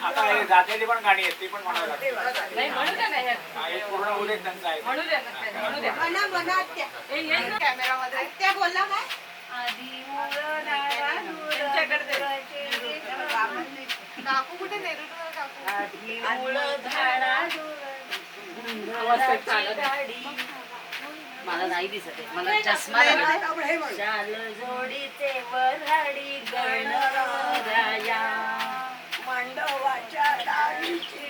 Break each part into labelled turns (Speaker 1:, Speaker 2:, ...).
Speaker 1: आता जातेली पण गाणी आहेत ती पण म्हणावं लागेल. पूर्ण उल्लेख त्यांचा आहे.
Speaker 2: कॅमेरामध्ये त्या बोलला काय काकू कुठे नेहरू
Speaker 3: मला नाही दिसत मला चष्मा शाल जोडीचे वऱ्हाडी गणराया
Speaker 2: मांडवाच्या डाळीची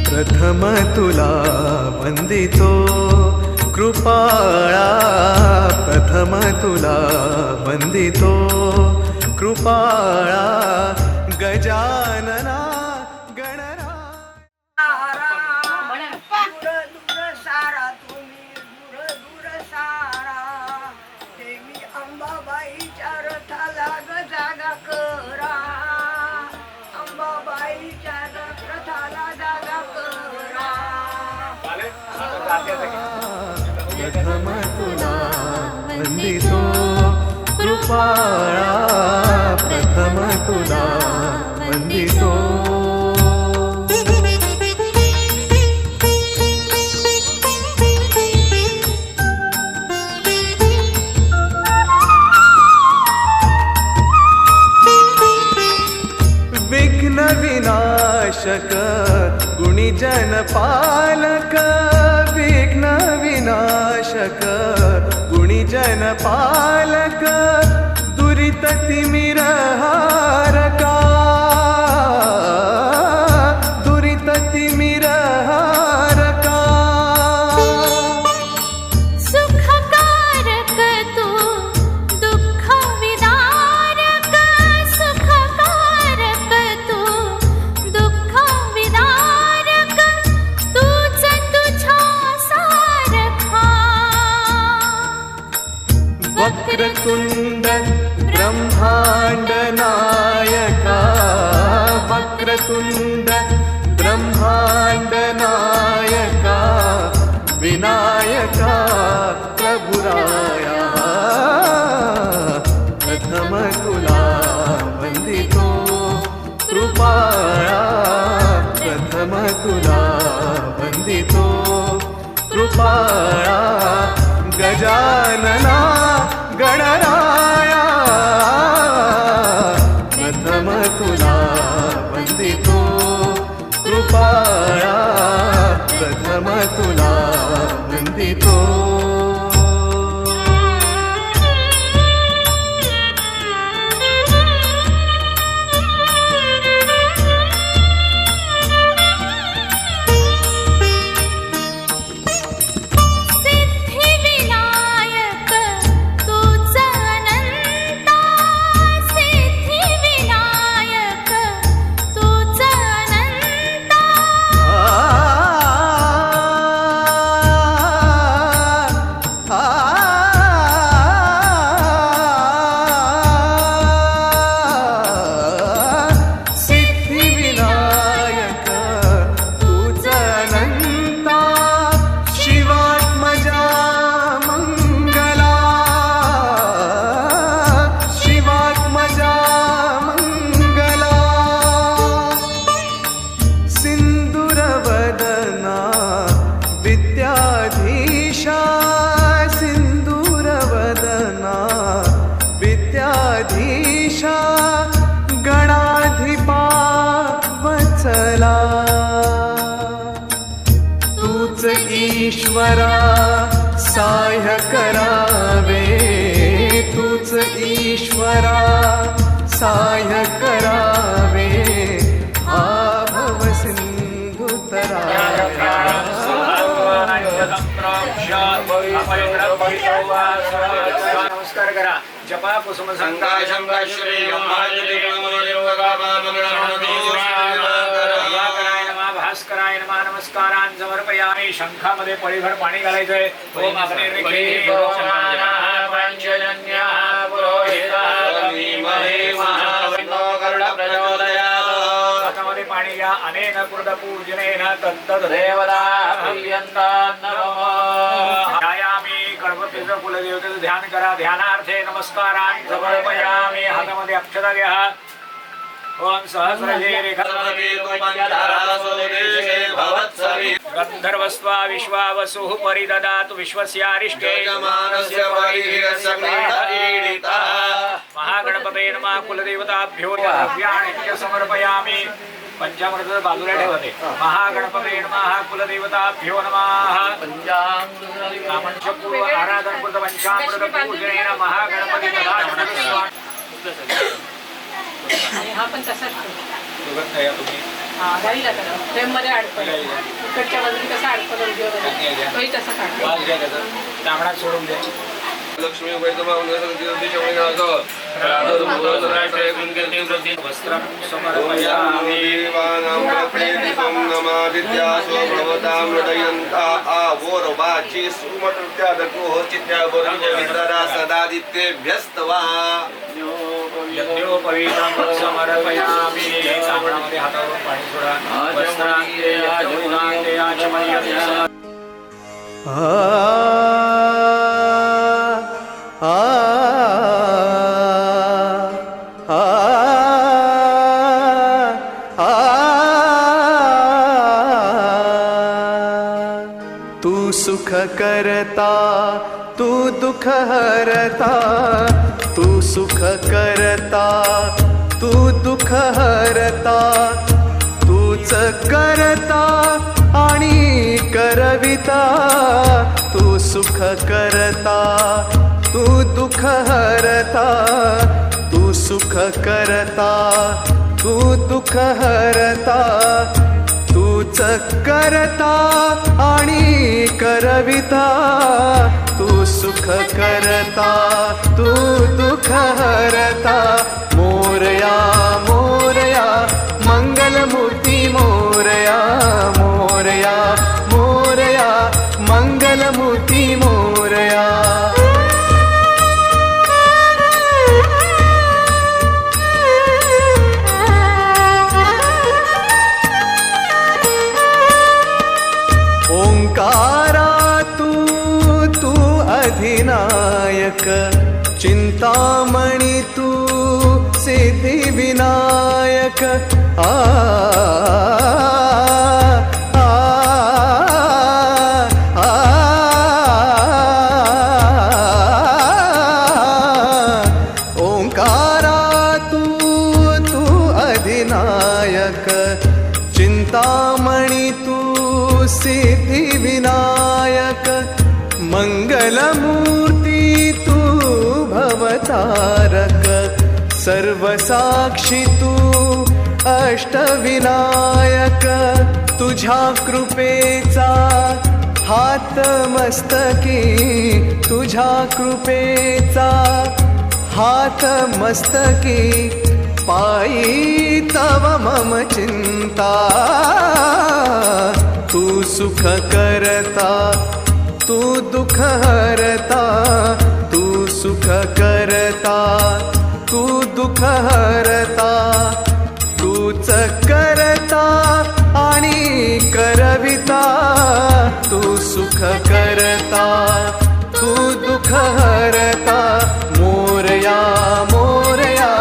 Speaker 4: प्रथम तुला वंदितो कृपाळा, प्रथम तुला वंदितो कृपाळा गजानना गणरा.
Speaker 2: दूर सारा तुम्ही दूर सारा देवी अंबाबाईच्या रथाला जागा करा, अंबाबाईच्या रथाला जागा करा.
Speaker 4: प्रथम तुला वंदितो कृपाळा, प्रथम तुला वंदितो. विघ्न विनाशक गुणीजन पालक, विघ्न विनाशक गुणीजन पालक दुरित तिमिरहारका, दुरित तिमिरहारका.
Speaker 5: सुखकारक तू दुःख विदारक, सुखकारक तू
Speaker 4: वक्रतुण्ड ब्रह्माण्ड नायका विनायका प्रभुराया प्रथम तुला वंदितो कृपाळा प्रथम तुला वंदितो कृपाळा गजानना गणराया प्रथम तुला वंदितो कृपाळा प्रथम तुला वंदितो
Speaker 5: सिद्धिविनायक तूच अनंता सिद्धिविनायक तूच अनंता
Speaker 4: सिद्धिविनायक तूच अनंता शिवात्मजा मंगला शिवात्मजा मंगला सिंदूरवदना विद्याधीशा सिंदूरवदना विद्याधीशा गणाधिपा वत्सला तूच ईश्वरा सहाय्य करावे तूच ईश्वरा सहाय्य करावे हा भव सिंधू
Speaker 1: नमस्कार करा. जपा कुसुम संकाशम श्री भास्कराय नमः नमस्कारान् समर्पयामि. शंखामध्ये पळीभर पाणी घालायचंय. ओम अग्निर्विखे पंचजन्यः पुरोहितः धीमहि महावन्नो गरुड प्रचोदयात्. हातामध्ये पाणी घ्या. अनेन कृत पूजनेन तत्तदेवता भव्यन्तान् नमः. ध्यायामि गणपतीचं कुलदेवतेचं ध्यान करा. ध्यानार्थे नमस्कारान् समर्पयामि. हातामध्ये अक्षता घ्या. ओम गंधर्वस्वा विश्वावसुः परिददातु विश्वस्यारिष्टे महागणपते नमः. कुलदेवताभ्यो द्रव्याणि समर्पयामि. पंचामृत बाजूला ठेवते. महागणपते नमः. कुलदेवताभ्यो नमः. पंचामृत आराधन कृत पंचामृत पूजनेन महागणपती
Speaker 6: आणि हा पण तसाच
Speaker 1: सुगंध या तुम्ही
Speaker 6: गाडीला करा फ्रेममध्ये अडकवलं इकडच्या बाजूने कसं अडकवलं तोही तसं काढतो
Speaker 1: वाज घ्या त्याचा. तांबडात सोडून द्या.
Speaker 7: लक्ष्मी
Speaker 1: वस्त्रं समर्पयामि. यज्ञोपवीतं समर्पयामि. तांबडामध्ये हातावरून पाणी सोडा. वस्त्रांते यज्ञोपवीते आचमनीयम्.
Speaker 4: तू सुख करता तू दुख हरता तू सुख करता तू दुख हरता तूच करता आणि करविता तू सुख करता तू दुख हरता तू सुख करता तू दुख हरता तूच करता आणि करविता तू सुख करता तू दुख हरता मोरया मोरया मंगलमूर्ती मोरया मोरया मोरया मंगलमूर्ती मोरया. चिंतामणी तू सिद्धिविनायक मंगलमूर्ती तू भवतारक सर्वसाक्षी तू अष्टविनायक तुझ्या कृपेचा हात मस्तकी तुझ्या कृपेचा हात मस्तकी पायी तव मम चिंता तू सुख करता तू दुःख हरता तू सुख करता तू दुःख हरता तूच करता आणि करविता तू सुख करता तू दुःख हरता मोरया मोरया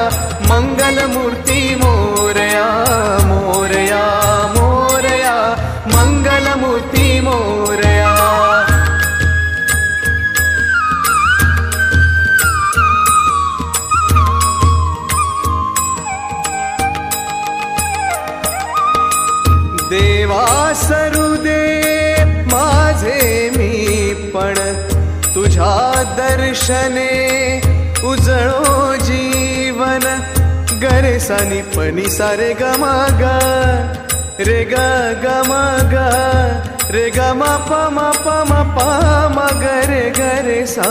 Speaker 4: मंगलमूर्ती मोरया मोरया मोरया मंगलमूर्ती मोरया देवा सरुदे माझे मी पण तुझ्या दर्शने उजळो जीवन गरे सानी पनी सारे गमा ग रे ग गमा ग रे ग म प म प म प म ग रे सा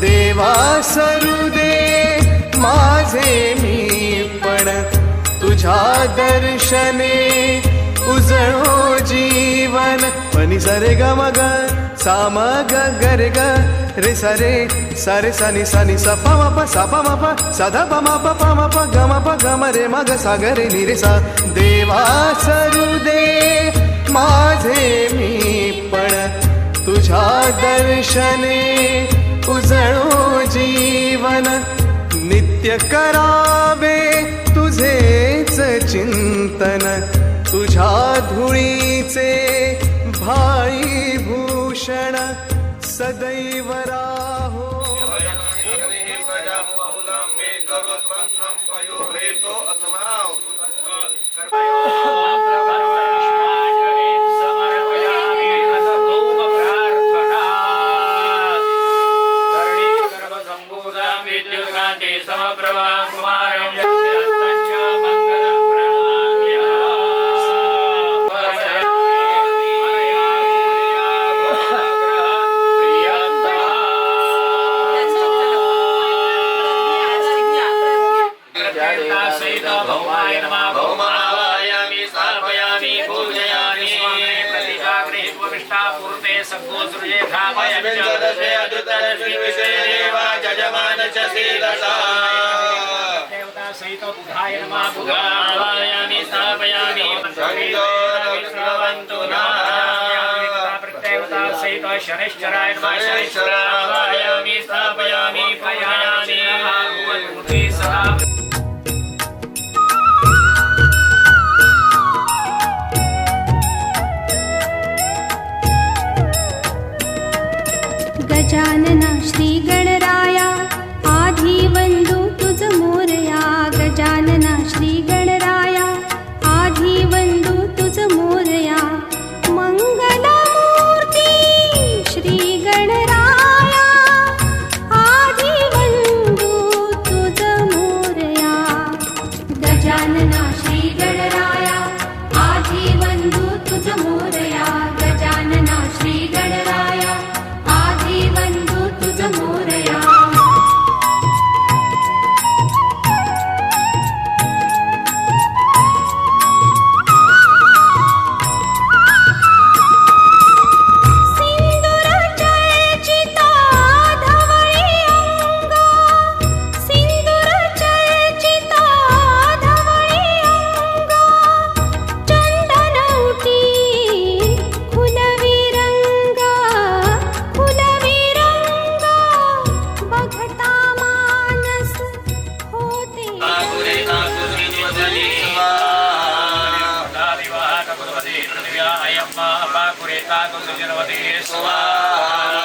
Speaker 4: देवा सरुदे माझे मी पण तुझ्या दर्शने उजळो जीवन पनी सारे ग म ग सा म ग ग रे सारे सारे सानी सानी सा प म प सा प म प सा ध प म प प म प ग म प ग म रे म ग सा ग रे नि रे सा देवा सरुदे माझे मी पण तुझ्या दर्शने उजळो जीवन नित्य करावे तुझेच चिंतन तुझ्या धुळीचे भाई भूषण सदैव राहो
Speaker 1: सहित बुधाय नमः बुधायामि स्थापयामि श्रवन्तु प्रत्येवता सहित शनैश्चराय नमः शनैश्चराय स्थापयामि पयामि भगवती सदा
Speaker 5: गजानना श्री गणराया आधी वंदू तुझ मोरया गजानना श्री गणराया आधी वंदू तुझ मोरया मंगलमूर्ती श्री गणराया आधी वंदू तुझ मोरया गजानना श्री गणराया आधी वंदू तुझ मोरया गजानना श्री गणराया वंदू तुझ मोरया सिंदूर चर्चिता धवळी अंग सिंदूर चर्चिता धवळी अंग चंदनवटी फुलविरंग बघता मानस होते
Speaker 1: अयम पाकुरेता कुसुजनवती स्वाहा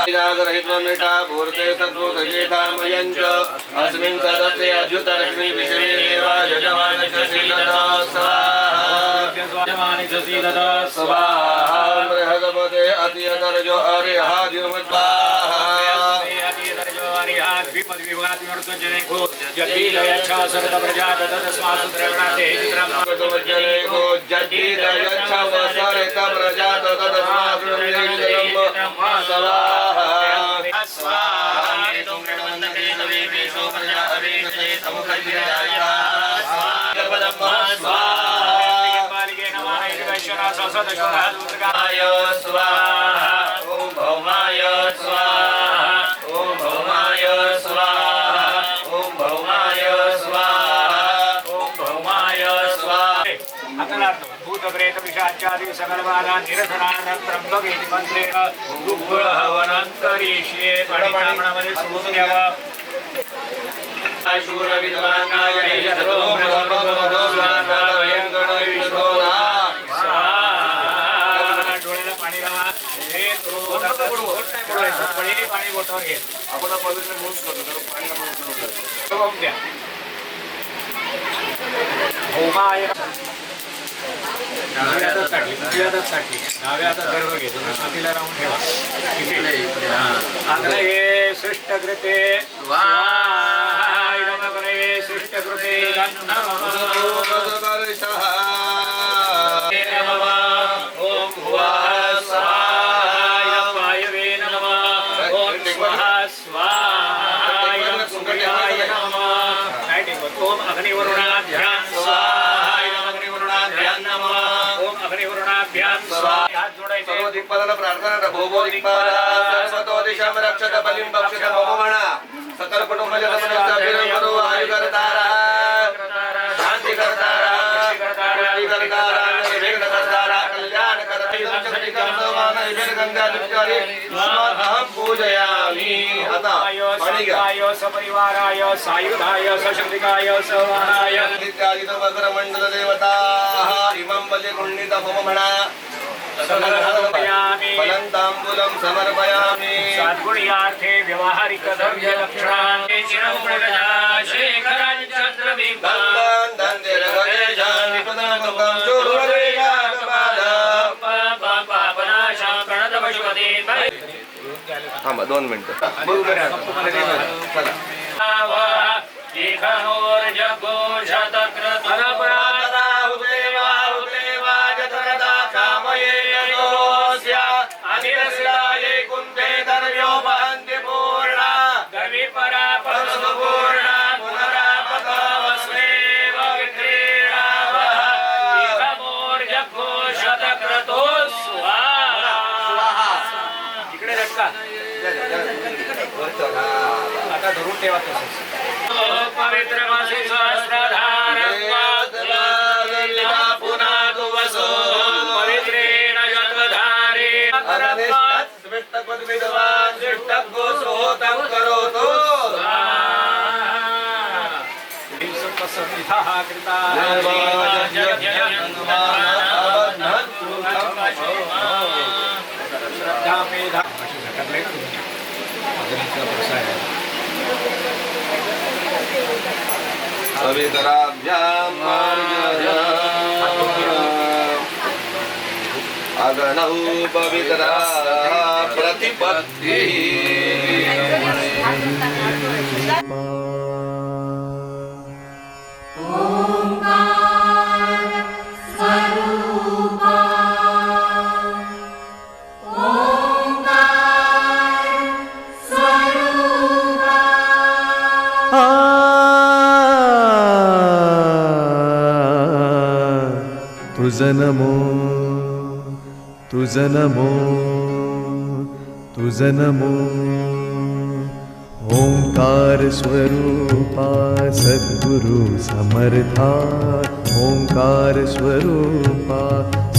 Speaker 7: जागरहित्वमिता भूर्ते सद्भूतजेतामयञ्च अस्मिन् सदस्ये अद्युतलक्ष्मी विषमेवा यजमानस्य श्रीलता स्वाहा बृहस्पते अतियतर्जो अरिहादिमुद्वाहा
Speaker 1: भूतप्रेत पिशाचादि सकलबाधा निरसनानं ब्रह्मवेदी मंत्रेण दुर्गुण हवनंतरीष्ये परिणाममध्ये समूह द्यावा शूर विद्वानाय यथो ब्रह्मभवतो स्वाहायंगण विश्वना स्वाहा डोळ्याला पाणी लावा हे तो पाणी बोटावर घे आपण पवित्र होऊन करतो तर पाणी आपण द्या होमाय डाव्या हातात गर्भ घेतो छातीला लावून ठेवा आता हे सृष्टकृते स्वाहा सृष्टकृते ओम भुवः स्वाहा वायवे नमः ओम स्वः स्वाहा सूर्याय नमः ओम अग्निवरुणाभ्यां
Speaker 7: प्रार्थना भोगो सरस्वतो दिशा रक्षत बलिं बक्षत मम म्हणा सकल कुटुंब करो आयु करतारा शांती करतारा करतारा निर्विघ्न करतारा कल्याण करतारा पूजयामि आता
Speaker 1: सपरिवाराय सायुधाय सशक्तिकाय सवानाय
Speaker 7: इत्यादि वक्र मंडल देवता इमं बलि गुण्डित मम म्हणा फलंतांबूलं समर्पयामि
Speaker 1: सद्गुण्यार्थे व्यवहारिक द्रव्य लक्षणानि चिरमुणजा शेखराञ्चन्द्रबिम्बं
Speaker 7: दन्दिरगजेशां विपदनं चोरुरेयागपादा
Speaker 1: पापनाशां प्रणतपशुपते
Speaker 7: थांबा 2 मिनिटं
Speaker 1: आता धरून ठेवा तसंच पवित्र मासी सहस्रधारं पुन्हा दुवसो पवित्रेण जन्मधारे
Speaker 7: विद्वान् शिष्टगो सोतं करोतु
Speaker 1: संहिता कृता श्रद्धा मेधा
Speaker 7: पवित्राभ्यां अगणौ पवित्रा प्रतिपत्तिः
Speaker 4: तुझं नमो तुझं नमो तुझं नमो ओंकार स्वरूपा सद्गुरु समर्था ओंकार स्वरूपा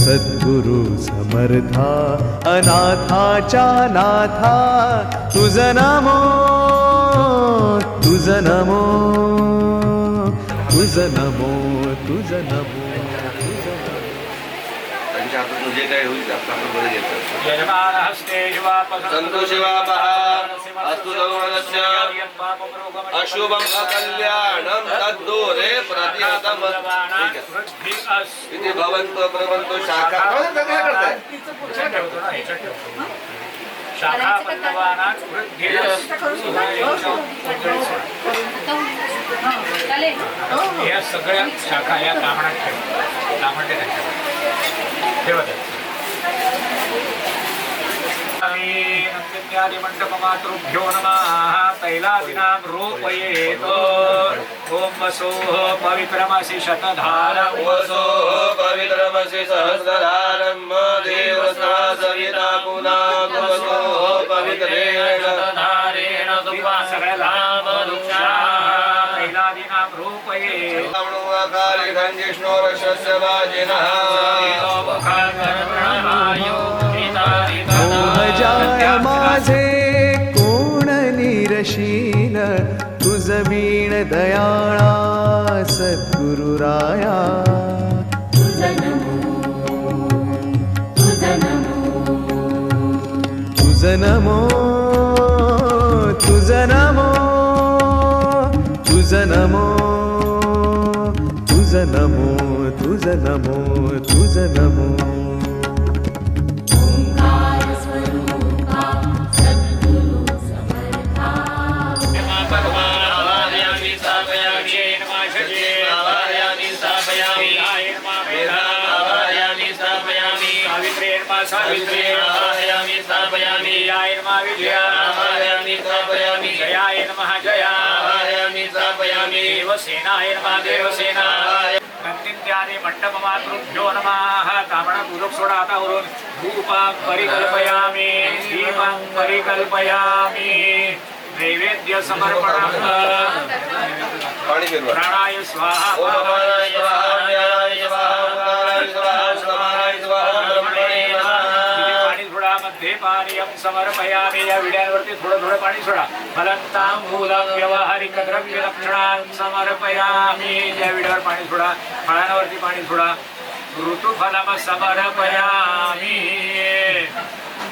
Speaker 4: सद्गुरु समर्था अनाथाच्या नाथा तुझं नमो तुझं नमो तुझं नमो तुझं नमो
Speaker 7: त्यांच्या हातून जे काही होईल ते आपण बरं घेतो.
Speaker 1: यजमानहस्ते शिवापसं
Speaker 7: संतो शिवापः अस्तु सर्वस्य अशुभम अकल्याणम तद्दूरे प्रतिहतम. इथे भवन्तो प्रभवन्तो शाखा काय करताय?
Speaker 1: शाखा पल्लवानां
Speaker 3: चालेल.
Speaker 1: या सगळ्या शाखा या कामणात ठेव. कामणते ठेवत मंडपमातृभ्यो नमः. तैलादिनां रूपयेत. ओम वसोः पवित्रमसि शतधारं.
Speaker 7: वसोः पवित्रमसि सहस्रधारं. देवसा सविता पुनां वसोः पवित्रेण
Speaker 1: शतधारेण तुवा सकलामदुक्षा. तैलादिनां रूपयेत.
Speaker 7: जिष्णोरशस्य वाजिनः
Speaker 4: मोहजाळ माझे कोण निरशील तुझ वीण दयाळा सद्गुरुराया. तुझ नमो तुझ नमो तुझ नमो तुझ नमो तुझ नमो तुझ नमो तुझ नमो.
Speaker 1: सावित्र्यायामि स्थापयामि. यायर्मा विजयायामि स्थापयामि. जयाय नमः जयायामि स्थापयामि. देवसेनाय नमः देवसेना. नंदित्यादि मंडपमातृभ्यो नमः. कामना पूजक सोडा आता वरून. धूपां परिकल्पयामि. दीपां परिकल्पयामि. नैवेद्य समर्पणम्.
Speaker 7: पाणी फिरवा.
Speaker 1: प्राणाय स्वाहा.
Speaker 7: ओम नमः शिवाय स्वाहा स्वाहा स्वाहा स्वाहा ब्रह्मणे नमः.
Speaker 1: पाणी सोडा. मध्ये पानीयं समर्पयामि. या विड्यांवरती थोडं थोडं पाणी सोडा. फलंतांबूलं व्यवहारिक द्रव्य लक्षणां समर्पयामि. या विड्यावर पाणी सोडा. फळांवरती पाणी सोडा. ऋतुफलम समर्पयामि.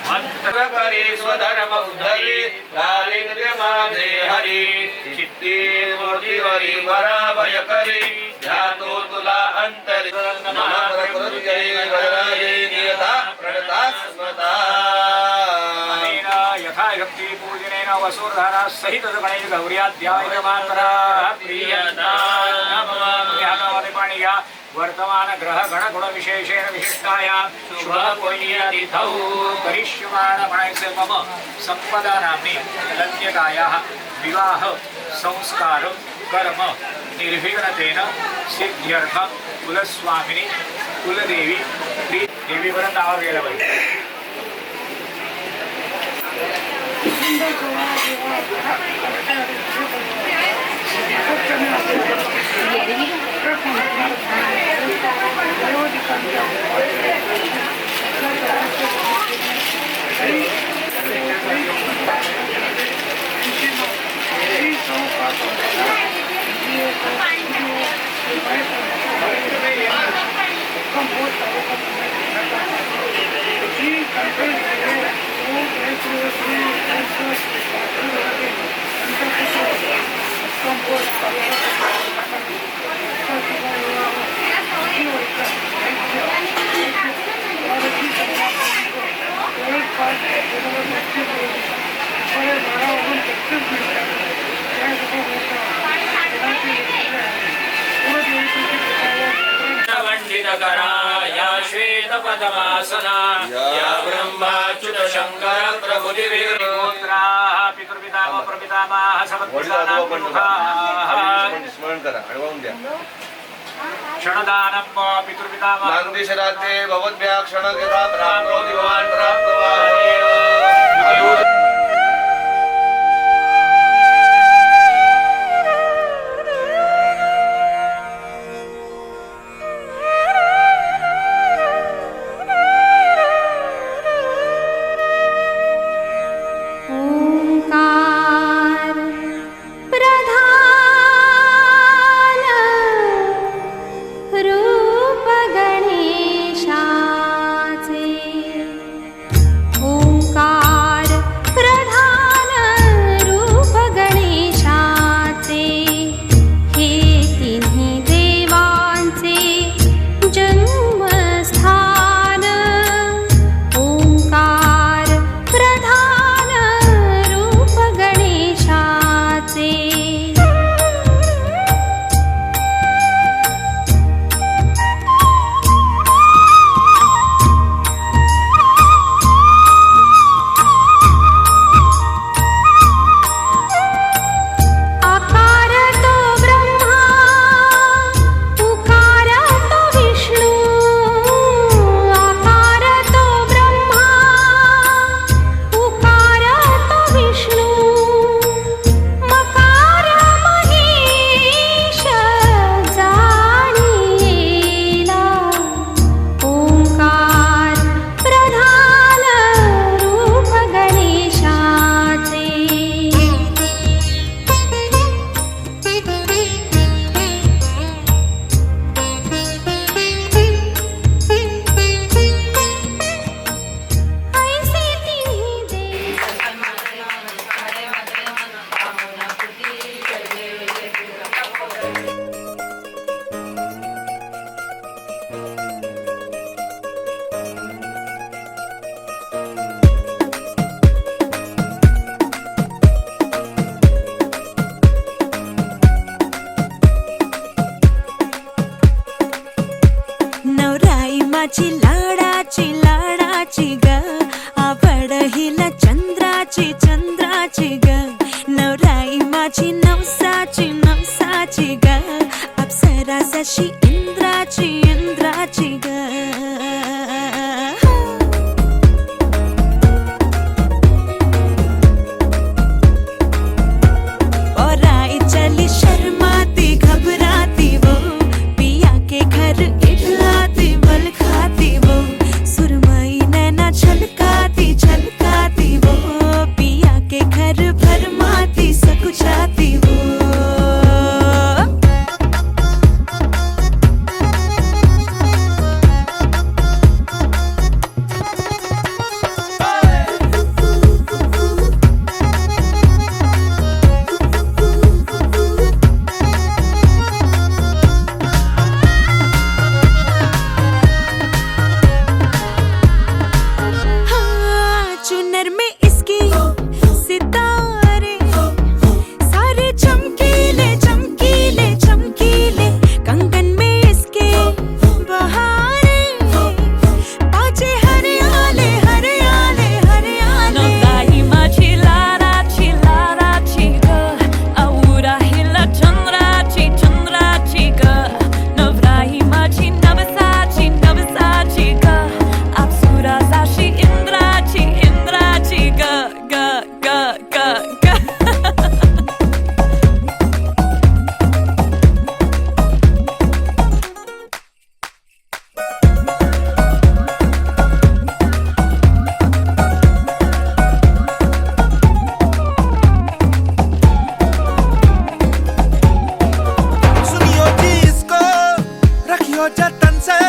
Speaker 1: मंत्र करी स्वधर्म उद्धरी. दारिद्र्य माझे हरी. चित्ती मूर्तीवरी पराभय करी. ध्यातो तुला अंतरी. नमः प्रकृत्यै वरदायै नियता प्रणता स्मृता. यथाशक्ती पूजनेन वसुर्धारा सहित गणेश गौर्याध्याय मात्रा प्रियता. पाणी घ्या. वर्तमान ग्रह गण गुण विशेषेण विशिष्टाया शुभ पुण्यतिथौ करिष्यमाण म्हणायचे. मम संपदा नाम्नी कन्यकायाः विवाह संस्कार कर्म निर्विघ्नतेन सिद्ध्यर्थं कुलस्वामिनी कुलदेवी देवीपर्यंत आवाज गेला पाहिजे. या श्वेत पद्मासना या ब्रह्माच्युत शंकर प्रभु दिव्यगोत्रा पितृपितामह प्रपितामह
Speaker 7: स्मरण करा आणि वाहून द्या.
Speaker 1: क्षणदानं पितृपितामह
Speaker 7: नांदीशराते भवद्भ्या क्षणगता प्राप्तो दिवान् प्राप्तवा.
Speaker 5: ओंकार प्रधान रूप गणेशा. माझी लाडाची लाडाची ग आवड हिला चंद्राची चंद्राची ग नवराई माझी नवसाची नवसाची ग अप्सरा जशी इंद्राची इंद्राची ग और आई चली शर्माती घबराती वो पिया के घर इठलाती बल खाती वो सुरमई नैना छलकाती छलकाती वो पिया के घर भरमाती सकुचाती वो हाँ, चुनर में इसकी सितारे सारे चमकीले चमकीले चमकीले कंगन में इसके बहारे बाजे हरियाले हरियाले हरियाले नवराई माझी लाडाची लाडाची ग औरा हिला चंद्राची चंद्राची ग नवराई माझी नवसाची नवसाची ग अप्सरा जशी इंद्राची इंद्राची ग ग ग ग ग
Speaker 8: सुनियो जी इसको रखियो जतन से